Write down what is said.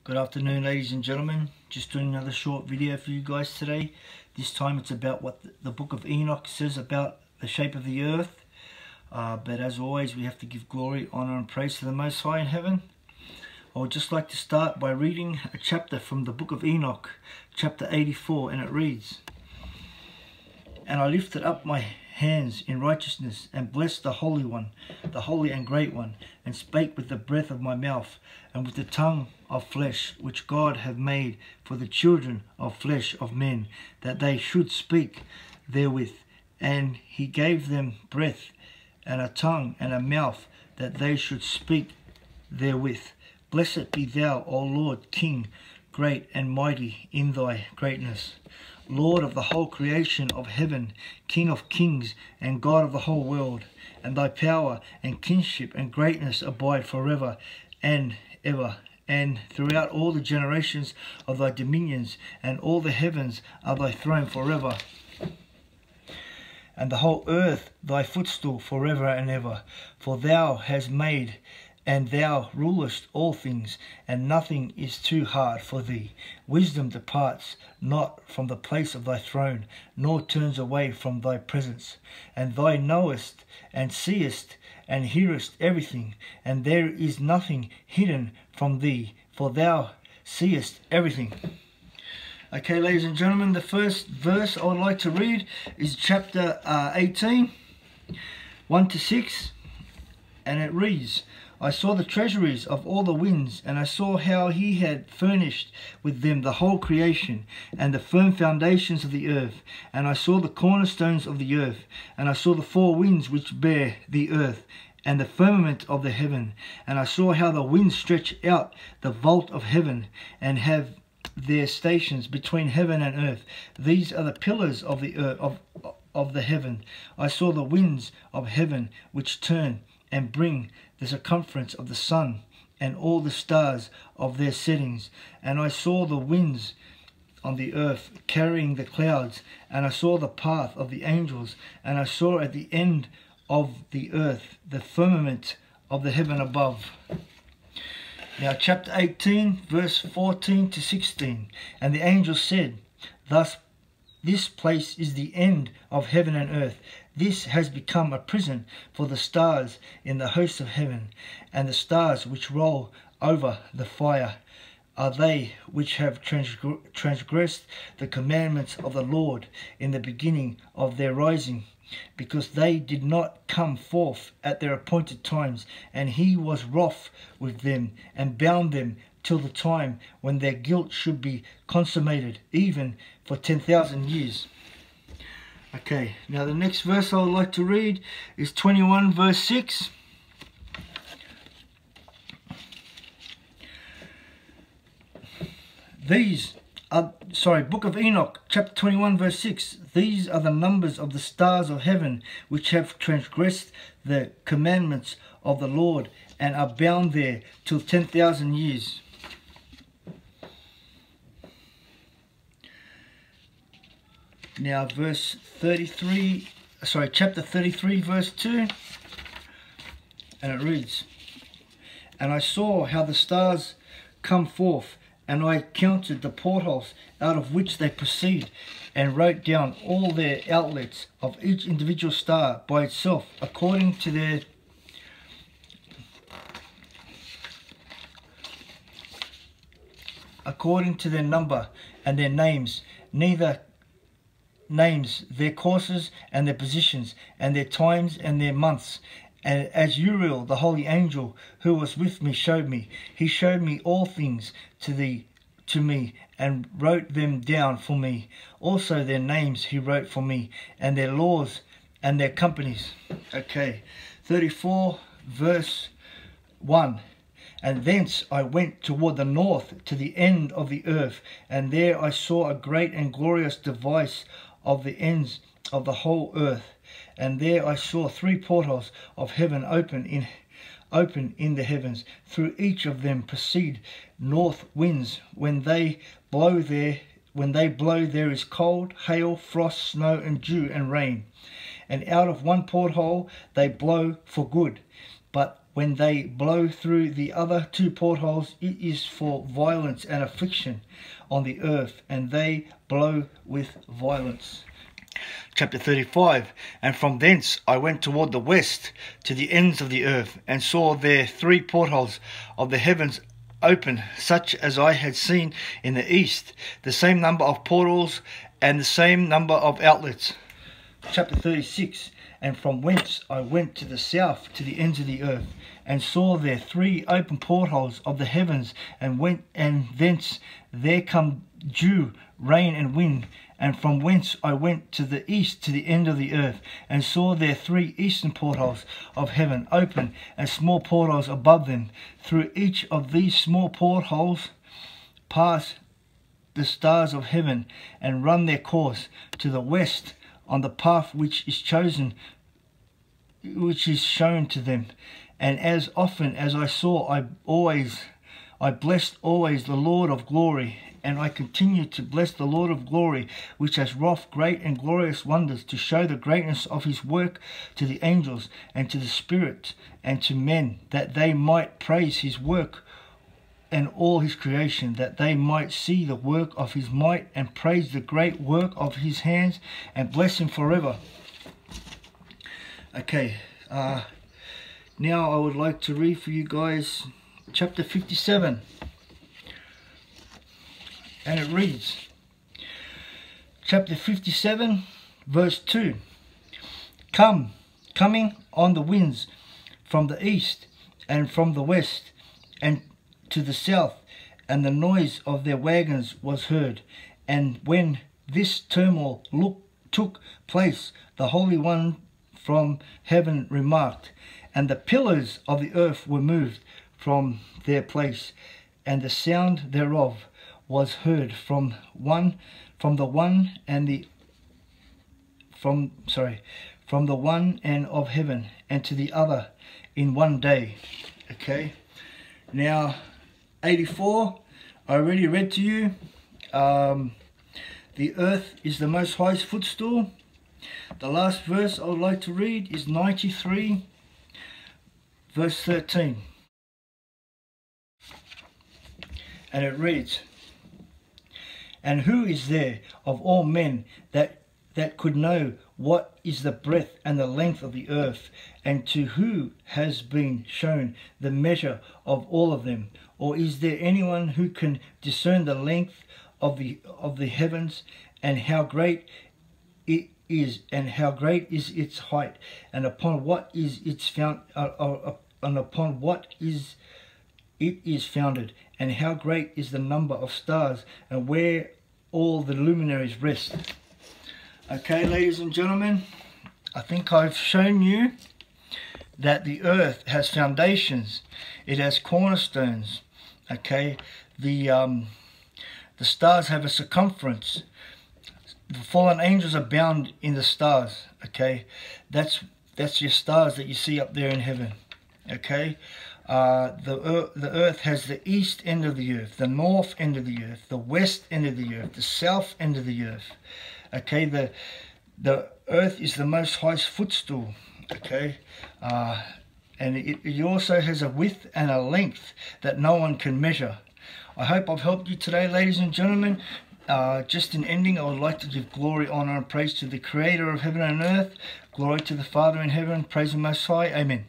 Good afternoon, ladies and gentlemen. Just doing another short video for you guys today. This time it's about what the book of Enoch says about the shape of the earth. But as always, we have to give glory, honor and praise to the Most High in heaven. I would just like to start by reading a chapter from the book of Enoch, chapter 84, and it reads, "And I lifted up my hands in righteousness, and blessed the Holy One, the Holy and Great One, and spake with the breath of my mouth, and with the tongue of flesh, which God hath made for the children of flesh of men, that they should speak therewith. And he gave them breath, and a tongue, and a mouth, that they should speak therewith. Blessed be thou, O Lord, King, great and mighty in thy greatness, Lord of the whole creation of heaven, King of kings, and God of the whole world. And thy power and kingship and greatness abide forever and ever, and throughout all the generations of thy dominions, and all the heavens are thy throne forever, and the whole earth thy footstool forever and ever. For thou hast made, and thou rulest all things, and nothing is too hard for thee. Wisdom departs not from the place of thy throne, nor turns away from thy presence. And thou knowest, and seest, and hearest everything, and there is nothing hidden from thee, for thou seest everything." Okay, ladies and gentlemen, the first verse I would like to read is chapter 18, 1 to 6, and it reads, "I saw the treasuries of all the winds, and I saw how he had furnished with them the whole creation, and the firm foundations of the earth. And I saw the cornerstones of the earth, and I saw the four winds which bear the earth, and the firmament of the heaven. And I saw how the winds stretch out the vault of heaven, and have their stations between heaven and earth. These are the pillars of the earth, of the heaven. I saw the winds of heaven which turn and bring the circumference of the sun, and all the stars of their settings. And I saw the winds on the earth carrying the clouds, and I saw the path of the angels, and I saw at the end of the earth the firmament of the heaven above." Now chapter 18, verse 14 to 16. "And the angel said, Thus this place is the end of heaven and earth. This has become a prison for the stars in the hosts of heaven, and the stars which roll over the fire are they which have transgressed the commandments of the Lord in the beginning of their rising, because they did not come forth at their appointed times. And he was wroth with them, and bound them till the time when their guilt should be consummated, even for 10,000 years. Okay, now the next verse I would like to read is 21 verse 6. Book of Enoch, chapter 21 verse 6. "These are the numbers of the stars of heaven, which have transgressed the commandments of the Lord, and are bound there till 10,000 years. Now chapter 33 verse 2, and it reads, "And I saw how the stars come forth, and I counted the portholes out of which they proceed, and wrote down all their outlets of each individual star by itself, according to their number and their names, their courses and their positions, and their times and their months. And as Uriel, the holy angel, who was with me, showed me, he showed me all things to me, and wrote them down for me. Also their names he wrote for me, and their laws and their companies." Okay, 34 verse 1. "And thence I went toward the north, to the end of the earth, and there I saw a great and glorious device of the ends of the whole earth. And there I saw three portals of heaven open in the heavens. Through each of them proceed north winds. When they blow, there is cold, hail, frost, snow, and dew, and rain. And out of one porthole they blow for good, but when they blow through the other two portholes, it is for violence and affliction on the earth, and they blow with violence. Chapter 35. And from thence I went toward the west to the ends of the earth, and saw there three portholes of the heavens open, such as I had seen in the east, the same number of portals and the same number of outlets. Chapter 36. And from whence I went to the south to the ends of the earth, and saw there three open portholes of the heavens, and thence there come dew, rain, and wind. And from whence I went to the east to the end of the earth, and saw there three eastern portholes of heaven open, and small portholes above them. Through each of these small portholes pass the stars of heaven, and run their course to the west on the path which is shown to them. And as often as I saw, I blessed always the Lord of glory. And I continue to bless the Lord of glory, which has wrought great and glorious wonders, to show the greatness of his work to the angels, and to the spirit, and to men, that they might praise his work and all his creation, that they might see the work of his might, and praise the great work of his hands, and bless him forever. Okay, now I would like to read for you guys chapter 57. And it reads, chapter 57, verse 2. Coming on the winds from the east and from the west and to the south, and the noise of their wagons was heard. And when this turmoil took place, the Holy One from heaven remarked, and the pillars of the earth were moved from their place, and the sound thereof was heard from the one end of heaven and to the other in one day. Okay, now 84, I already read to you. The earth is the Most High's footstool. The last verse I would like to read is 93, verse 13, and it reads, and who is there of all men that could know what is the breadth and the length of the earth, and to who has been shown the measure of all of them? Or is there anyone who can discern the length of the heavens, and how great it is, and how great is its height, and upon what is its it is founded, and how great is the number of stars, and where all the luminaries rest. Okay, ladies and gentlemen, I think I've shown you that the earth has foundations, it has cornerstones. Okay, the stars have a circumference. The fallen angels are bound in the stars. Okay, that's your stars that you see up there in heaven. Okay. The earth has the east end of the earth, the north end of the earth, the west end of the earth, the south end of the earth. Okay, the earth is the Most High's footstool. Okay, and it also has a width and a length that no one can measure. I hope I've helped you today, ladies and gentlemen. Just in ending, I would like to give glory, honor, and praise to the Creator of heaven and earth. Glory to the Father in heaven. Praise the Most High. Amen.